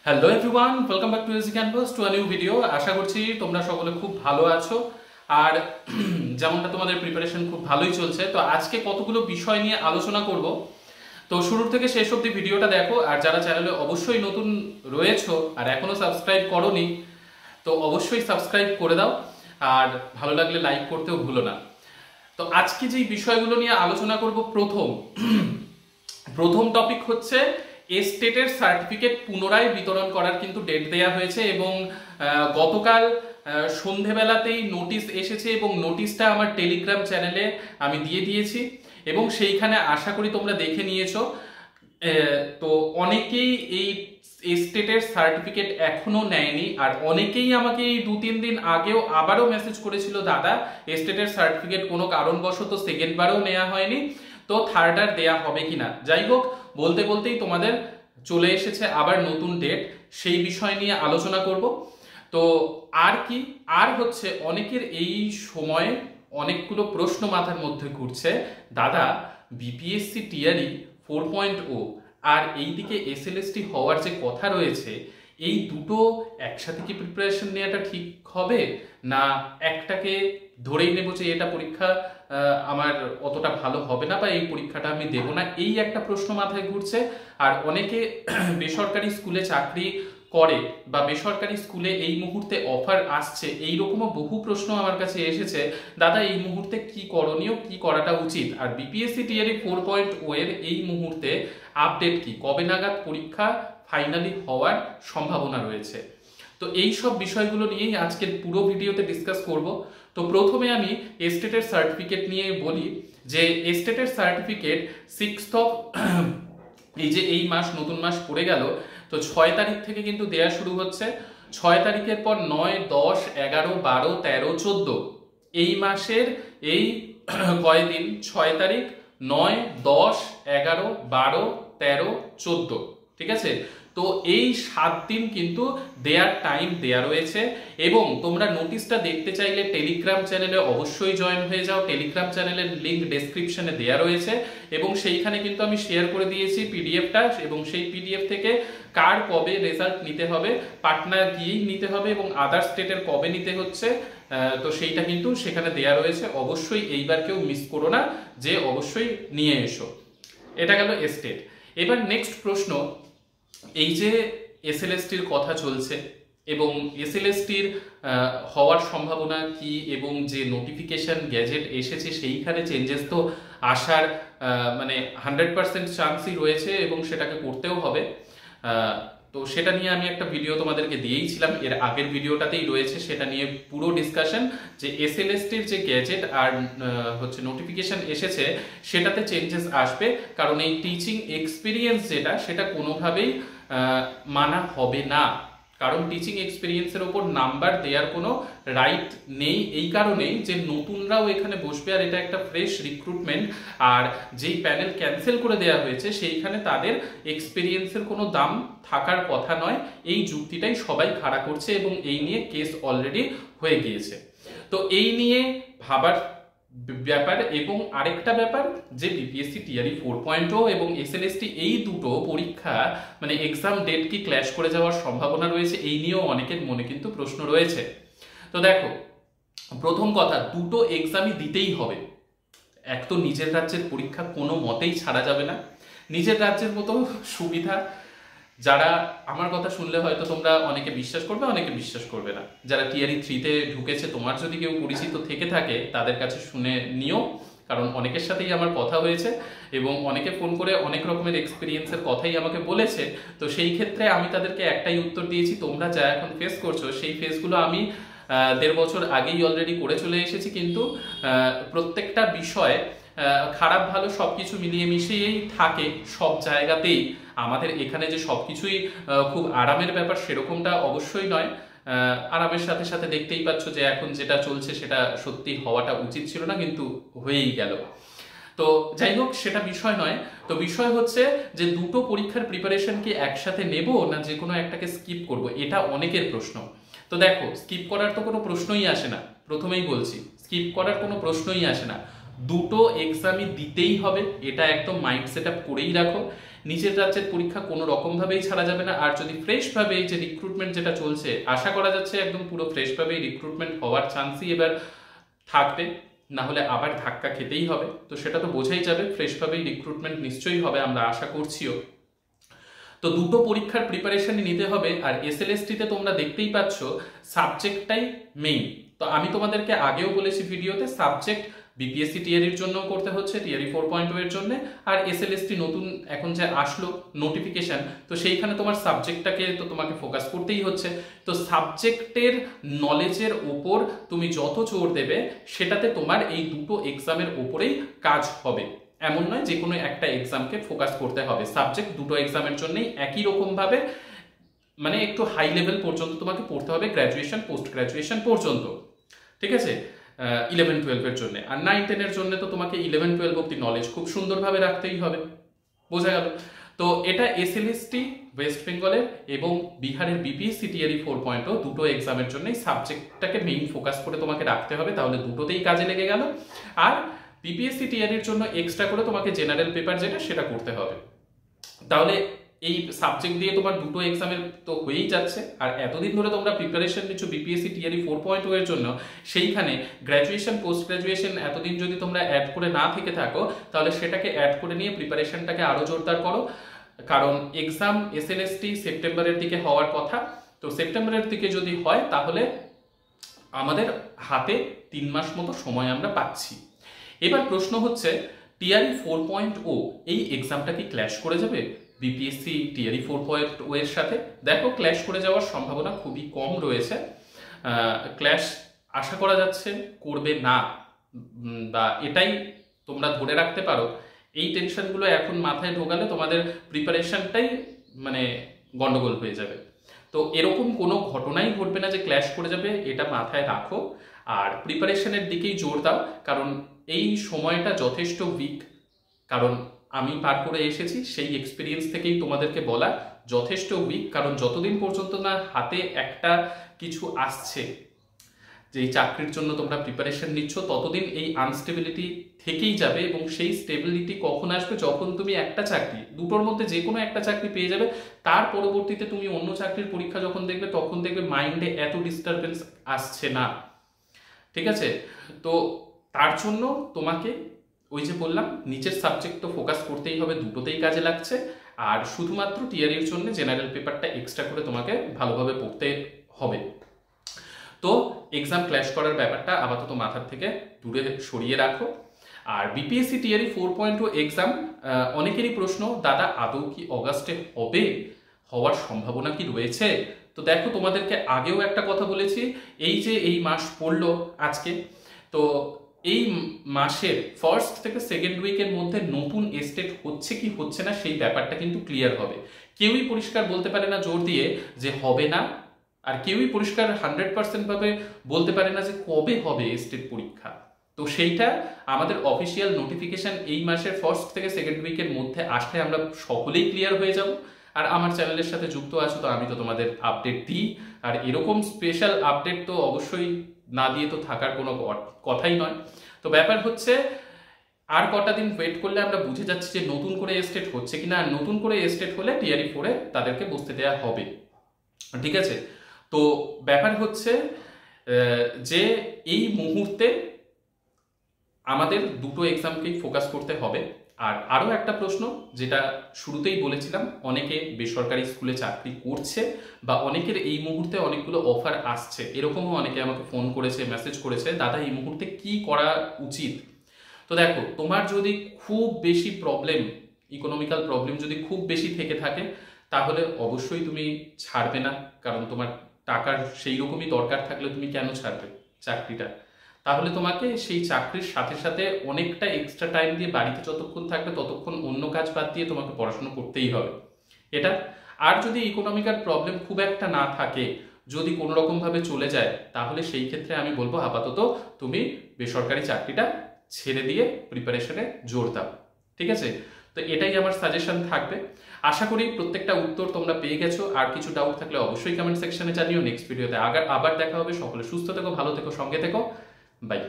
Hello everyone, welcome back to AC campus to a new video. আশা করছি তোমরা সকলে খুব ভালো আছো আর যেমনটা তোমাদের প্রিপারেশন খুব ভালোই চলছে। তো আজকে কতগুলো বিষয় নিয়ে আলোচনা করব। তো শুরুর থেকে শেষ অবধি ভিডিওটা দেখো, আর যারা চ্যানেলে অবশ্যই নতুন রয়েছো আর এখনো সাবস্ক্রাইব করোনি তো অবশ্যই সাবস্ক্রাইব করে দাও, আর ভালো লাগলে লাইক করতেও ভুলো না। তো আজকে যেই বিষয়গুলো নিয়ে আলোচনা করব, প্রথম টপিক হচ্ছে এস্টেটের সার্টিফিকেট পুনরায় বিতরণ করার কিন্তু ডেট দেয়া হয়েছে এবং গতকাল সন্ধেবেলাতেই নোটিশ এসেছে এবং নোটিশটা আমার টেলিগ্রাম চ্যানেলে আমি দিয়ে দিয়েছি এবং সেইখানে আশা করি তোমরা দেখে নিয়েছো। তো অনেকেই এই এস্টেটের সার্টিফিকেট এখনো নেয়নি, আর অনেকেই আমাকে এই 2-3 দিন আগেও আবারও মেসেজ করেছিল, দাদা এস্টেটের সার্টিফিকেট কোনো কারণবশত সেকেন্ডবারও নেওয়া হয়নি, তো থার্ড আর দেয়া হবে কিনা। যাই হোক, বলতে বলতেই তোমাদের চলে এসেছে আবার নতুন ডেট, সেই বিষয় নিয়ে আলোচনা করব। তো আর কি আর হচ্ছে, অনেকের এই সময় অনেকগুলো প্রশ্ন মাথার মধ্যে ঘুরছে, দাদা বিপিএসসি টিআরই 4.0 আর এইদিকে এসএলএসটি হওয়ার যে কথা রয়েছে, এই দুটো একসাথে কি প্রিপারেশন নেওয়াটা ঠিক হবে, না একটাকে ধরেই নেব যে এটা পরীক্ষা আমার অতটা ভালো হবে না বা এই পরীক্ষাটা আমি দেব না, এই একটা প্রশ্ন মাথায় ঘুরছে। আর অনেকে বেসরকারি স্কুলে চাকরি করে বা বেসরকারি স্কুলে এই মুহূর্তে অফার আসছে, এইরকমও বহু প্রশ্ন আমার কাছে এসেছে, দাদা এই মুহূর্তে কি করণীয়, কি করাটা উচিত, আর বিপিএসসি টিআরই 4.0 এর এই মুহূর্তে আপডেট কি, কবে নাগাদ পরীক্ষা ফাইনালি হওয়ার সম্ভাবনা রয়েছে। তো এই সব বিষয়গুলো নিয়েই আজকের পুরো ভিডিওতে ডিসকাস করব। তো প্রথমে আমি এস্টেটের সার্টিফিকেট নিয়ে বলি যে এস্টেটের সার্টিফিকেট 6th অফ এই যে এই মাস, নতুন মাস পড়ে গেল, তো 6 তারিখ থেকে কিন্তু দেয়া শুরু হচ্ছে। 6 তারিখের পর 9, 10, 11, 12, 13, 14 এই মাসের এই কয়দিন, 6 তারিখ, 9, 10, 11, 12, 13, 14, ঠিক আছে। তো এই 7 দিন কিন্তু দেয়ার টাইম দেয়া রয়েছে এবং তোমরা নোটিশটা দেখতে চাইলে টেলিগ্রাম চ্যানেলে অবশ্যই জয়েন হয়ে যাও। টেলিগ্রাম চ্যানেলের লিংক ডেসক্রিপশনে দেয়া রয়েছে এবং সেইখানে কিন্তু আমি শেয়ার করে দিয়েছি পিডিএফটা, এবং সেই পিডিএফ থেকে কার কবে রেজাল্ট নিতে হবে, পাটনা গিয়েই নিতে হবে এবং আদার স্টেটের কবে নিতে হচ্ছে, তো সেইটা কিন্তু সেখানে দেয়া রয়েছে। অবশ্যই এইবার কেউ মিস করো না, যে অবশ্যই নিয়ে এসো। এটা গেল এস্টেট। এবার নেক্সট প্রশ্ন, এই যে এসএলএসটির কথা চলছে এবং এসএলএসটির হওয়ার সম্ভাবনা কি, এবং যে নোটিফিকেশন গ্যাজেট এসেছে সেইখানে চেঞ্জেস তো আসার মানে 100% চান্সই রয়েছে এবং সেটাকে করতেও হবে। তো সেটা নিয়ে আমি একটা ভিডিও তোমাদেরকে দিয়েইছিলাম, এর আগের ভিডিওটাতেই রয়েছে সেটা নিয়ে পুরো ডিসকাশন, যে এসএলএসটির যে গ্যাজেট আর হচ্ছে নোটিফিকেশন এসেছে সেটাতে চেঞ্জেস আসবে, কারণ এই টিচিং এক্সপিরিয়েন্স যেটা, সেটা কোনোভাবেই মানা হবে না, কারণ টিচিং এক্সপিরিয়েন্সের ওপর নাম্বার দেওয়ার কোনো রাইট নেই, এই কারণেই যে নতুনরাও এখানে বসবে আর এটা একটা ফ্রেশ রিক্রুটমেন্ট, আর যেই প্যানেল ক্যান্সেল করে দেওয়া হয়েছে সেইখানে তাদের এক্সপিরিয়েন্সের কোনো দাম থাকার কথা নয়, এই যুক্তিটাই সবাই খাড়া করছে এবং এই নিয়ে কেস অলরেডি হয়ে গিয়েছে। তো এই নিয়ে ভাবার ব্যাপার। এবং আরেকটা ব্যাপার, যে বিপিএসসি টিআরই 4.0 এবং এসএলএসটি এই দুটো পরীক্ষা মানে এক্সাম ডেট কি ক্ল্যাশ করে যাওয়ার সম্ভাবনা রয়েছে, এই নিয়েও অনেকের মনে কিন্তু প্রশ্ন রয়েছে। তো দেখো, প্রথম কথা, দুটো এক্সামই দিতেই হবে। এক তো নিজের রাজ্যের পরীক্ষা কোনো মতেই ছাড়া যাবে না, নিজের রাজ্যের মতো সুবিধা, যারা আমার কথা শুনলে হয়তো তোমরা অনেকে বিশ্বাস করবে, অনেকে বিশ্বাস করবে না, যারা টিআরই 3-তে ঢুকেছে, তোমার যদি কেউ পরিচিত থেকে থাকে তাদের কাছে শুনে নিও, কারণ অনেকের সাথেই আমার কথা হয়েছে এবং অনেকে ফোন করে অনেক রকমের এক্সপিরিয়েন্সের কথাই আমাকে বলেছে। তো সেই ক্ষেত্রে আমি তাদেরকে একটাই উত্তর দিয়েছি, তোমরা যা এখন ফেস করছো সেই ফেসগুলো আমি 1.5 বছর আগেই অলরেডি করে চলে এসেছি, কিন্তু প্রত্যেকটা বিষয় খারাপ ভালো সবকিছু মিলিয়ে মিশিয়েই থাকে সব জায়গাতেই। আমাদের এখানে যে সবকিছুই খুব আরামের ব্যাপার সেরকমটা অবশ্যই নয়। আরামের সাথে সাথে দেখতেই পাচ্ছ যে এখন যেটা চলছে সেটা সত্যি হওয়াটা উচিত ছিল না, কিন্তু হয়েই গেল। তো যাই হোক, সেটা বিষয় নয়। তো বিষয় হচ্ছে যে দুটো পরীক্ষার প্রিপারেশন কি একসাথে নেব না যে কোনো একটাকে স্কিপ করব, এটা অনেকের প্রশ্ন। তো দেখো, স্কিপ করার তো কোনো প্রশ্নই আসে না, প্রথমেই বলছি স্কিপ করার কোনো প্রশ্নই আসে না, দুটো এক্সামই দিতেই হবে, এটা একদম মাইন্ড সেট আপ করেই রাখো। নিজের রাজ্যের পরীক্ষা কোনো রকমভাবেই ছাড়া যাবে না। আর যদি ফ্রেশভাবে এই যে রিক্রুটমেন্ট যেটা চলছে, আশা করা যাচ্ছে একদম পুরো ফ্রেশভাবেই রিক্রুটমেন্ট হওয়ার চান্সই এবার থাকবে, না হলে আবার ধাক্কা খেতেই হবে। তো সেটা তো বোঝাই যাবে, ফ্রেশভাবেই রিক্রুটমেন্ট নিশ্চয়ই হবে, আমরা আশা করছিও। তো দুটো পরীক্ষার প্রিপারেশনই নিতে হবে। আর এসএলএসটিতে তোমরা দেখতেই পাচ্ছ সাবজেক্টটাই মেইন। তো আমি তোমাদেরকে আগেও বলেছি ভিডিওতে, সাবজেক্ট বিপিএসসি টিআরির জন্য করতে হচ্ছে, টিআরি 4.0 এর জন্য। আর এসএলএসটি নতুন এখন যে আসলো নোটিফিকেশন, তো সেইখানে তোমার সাবজেক্টটাকে তো তোমাকে ফোকাস করতেই হচ্ছে। তো সাবজেক্টের নলেজের ওপর তুমি যত জোর দেবে, সেটাতে তোমার এই দুটো এক্সামের ওপরেই কাজ হবে। এমন নয় যে কোনো একটা এক্সামকে ফোকাস করতে হবে, সাবজেক্ট দুটো এক্সামের জন্যই একই রকম ভাবে মানে একটু হাই লেভেল পর্যন্ত তোমাকে পড়তে হবে, গ্র্যাজুয়েশন পোস্ট গ্র্যাজুয়েশন পর্যন্ত, ঠিক আছে? 11-12 এর জন্য। আর 9-10 এর জন্য তো তোমাকে 11-12 অব্দি নলেজ খুব সুন্দরভাবে রাখতেই হবে, বোঝা গেল? তো এটা এসএলএসটি ওয়েস্ট বেঙ্গলের এবং বিহারের বিপিএসসি টিআরি 4.0 দুটো এক্সামের জন্যই সাবজেক্টটাকে মেইন ফোকাস করে তোমাকে রাখতে হবে, তাহলে দুটোতেই কাজে লেগে গেল। আর বিপিএসসি টিআরির জন্য এক্সট্রা করে তোমাকে জেনারেল পেপার যেটা সেটা করতে হবে। তাহলে এই সাবজেক্ট দিয়ে তোমার দুটো এক্সামের তো হয়েই যাচ্ছে। আর এতদিন ধরে তোমরা প্রিপারেশন নিচ্ছ বিপিএসসি টিআরি 4.0 এর জন্য, সেইখানে গ্র্যাজুয়েশন পোস্ট গ্র্যাজুয়েশন এতদিন যদি তোমরা অ্যাড করে না থেকে থাকো, তাহলে সেটাকে অ্যাড করে নিয়ে প্রিপারেশনটাকে আরো জোরদার করো। কারণ এক্সাম এসএলএসটি সেপ্টেম্বরের দিকে হওয়ার কথা। তো সেপ্টেম্বরের দিকে যদি হয়, তাহলে আমাদের হাতে 3 মাস মতো সময় আমরা পাচ্ছি। এবার প্রশ্ন হচ্ছে, টিআরি 4.0 এই এক্সামটা কি ক্ল্যাশ করে যাবে বিপিএসসি টিআরি 4.0 এর সাথে? দেখো, ক্ল্যাশ করে যাওয়ার সম্ভাবনা খুবই কম রয়েছে। ক্ল্যাশ আশা করা যাচ্ছে করবে না, বা এটাই তোমরা ধরে রাখতে পারো। এই টেনশনগুলো এখন মাথায় ঢোকালে তোমাদের প্রিপারেশনটাই মানে গন্ডগোল হয়ে যাবে। তো এরকম কোনো ঘটনাই ঘটবে না যে ক্ল্যাশ করে যাবে, এটা মাথায় রাখো। আর প্রিপারেশনের দিকেই জোর দাও, কারণ এই সময়টা যথেষ্ট উইক। কারণ আমি পার করে এসেছি, সেই এক্সপিরিয়েন্স থেকেই তোমাদেরকে বলা, যথেষ্ট উইক। কারণ যতদিন পর্যন্ত না হাতে একটা কিছু আসছে, যে এই চাকরির জন্য তোমরা প্রিপারেশন নিচ্ছ, ততদিন এই আনস্টেবিলিটি থেকেই যাবে। এবং সেই স্টেবিলিটি কখন আসবে? যখন তুমি একটা চাকরি, দুটোর মধ্যে যে কোনো একটা চাকরি পেয়ে যাবে, তার পরবর্তীতে তুমি অন্য চাকরির পরীক্ষা যখন দেখবে, তখন দেখবে মাইন্ডে এত ডিস্টারবেন্স আসছে না, ঠিক আছে? তো তার জন্য তোমাকে ওই যে বললাম, নিচের সাবজেক্ট তো ফোকাস করতেই হবে, দুটোতেই কাজে লাগছে। আর শুধুমাত্র টিআরির জন্য জেনারেল পেপারটা এক্সট্রা করে তোমাকে ভালোভাবে পড়তে হবে। তো এক্সাম ক্ল্যাশ করার ব্যাপারটা আপাতত মাথার থেকে দূরে সরিয়ে রাখো। আর বিপিএসসি টিআরি 4.0 এক্সাম, অনেকেরই প্রশ্ন, দাদা আদৌ কি অগাস্টে হবে? হওয়ার সম্ভাবনা কি রয়েছে? তো দেখো, তোমাদেরকে আগেও একটা কথা বলেছি, এই যে এই মাস পড়লো আজকে, তো এই মাসের ফার্স্ট থেকে সেকেন্ড উইকের মধ্যে নতুন এস্টেট হচ্ছে কি হচ্ছে না, সেই ব্যাপারটা কিন্তু ক্লিয়ার হবে। কেউই পরিষ্কার বলতে পারে না জোর দিয়ে যে হবে না, আর কেউই পরিষ্কার 100% ভাবে বলতে পারে না যে কবে হবে এস্টেট পরীক্ষা। তো সেইটা আমাদের অফিসিয়াল নোটিফিকেশন এই মাসের ফার্স্ট থেকে সেকেন্ড উইকের মধ্যে আসলে আমরা সকলেই ক্লিয়ার হয়ে যাব। আর আমার চ্যানেলের সাথে যুক্ত আছো, তো আমি তো তোমাদের আপডেট দিই। আর এরকম স্পেশাল আপডেট তো অবশ্যই না দিয়ে তো থাকার কোনো কথাই নয়। তো ব্যাপার হচ্ছে, আর কটা দিন ওয়েট করলে আমরা বুঝে যাচ্ছি যে নতুন করে এস্টেট হচ্ছে কিনা। আর নতুন করে এস্টেট হলে টিআরি 4-এ তাদেরকে বসতে দেওয়া হবে, ঠিক আছে? তো ব্যাপার হচ্ছে যে এই মুহূর্তে আমাদের দুটো এক্সামকেই ফোকাস করতে হবে। আর আরও একটা প্রশ্ন, যেটা শুরুতেই বলেছিলাম, অনেকে বেসরকারি স্কুলে চাকরি করছে, বা অনেকের এই মুহূর্তে অনেকগুলো অফার আসছে, এরকমও অনেকে আমাকে ফোন করেছে, মেসেজ করেছে, দাদা এই মুহূর্তে কি করা উচিত? তো দেখো, তোমার যদি খুব বেশি প্রবলেম, ইকোনমিক্যাল প্রবলেম যদি খুব বেশি থেকে থাকে, তাহলে অবশ্যই তুমি ছাড়বে না। কারণ তোমার টাকার সেই রকমই দরকার থাকলে তুমি কেন ছাড়বে চাকরিটা? তাহলে তোমাকে সেই চাকরির সাথে সাথে অনেকটা এক্সট্রা টাইম দিয়ে বাড়িতে যতক্ষণ থাকবে ততক্ষণ অন্য কাজ বাদ দিয়ে তোমাকে পড়াশোনা করতেই হবে এটা। আর যদি ইকোনমিক্যাল প্রবলেম খুব একটা না থাকে, যদি কোনো রকমভাবে চলে যায়, তাহলে সেই ক্ষেত্রে আমি বলবো আপাতত তুমি বেসরকারি চাকরিটা ছেড়ে দিয়ে প্রিপারেশনে জোর দাও, ঠিক আছে? তো এটাই আমার সাজেশন থাকবে। আশা করি প্রত্যেকটা উত্তর তোমরা পেয়ে গেছো। আর কিছু ডাউট থাকলে অবশ্যই কমেন্ট সেকশনে জানিও। নেক্সট ভিডিওতে আবার দেখা হবে। সকলে সুস্থ থেকো, ভালো থেকো, সঙ্গে থেকো। বাই।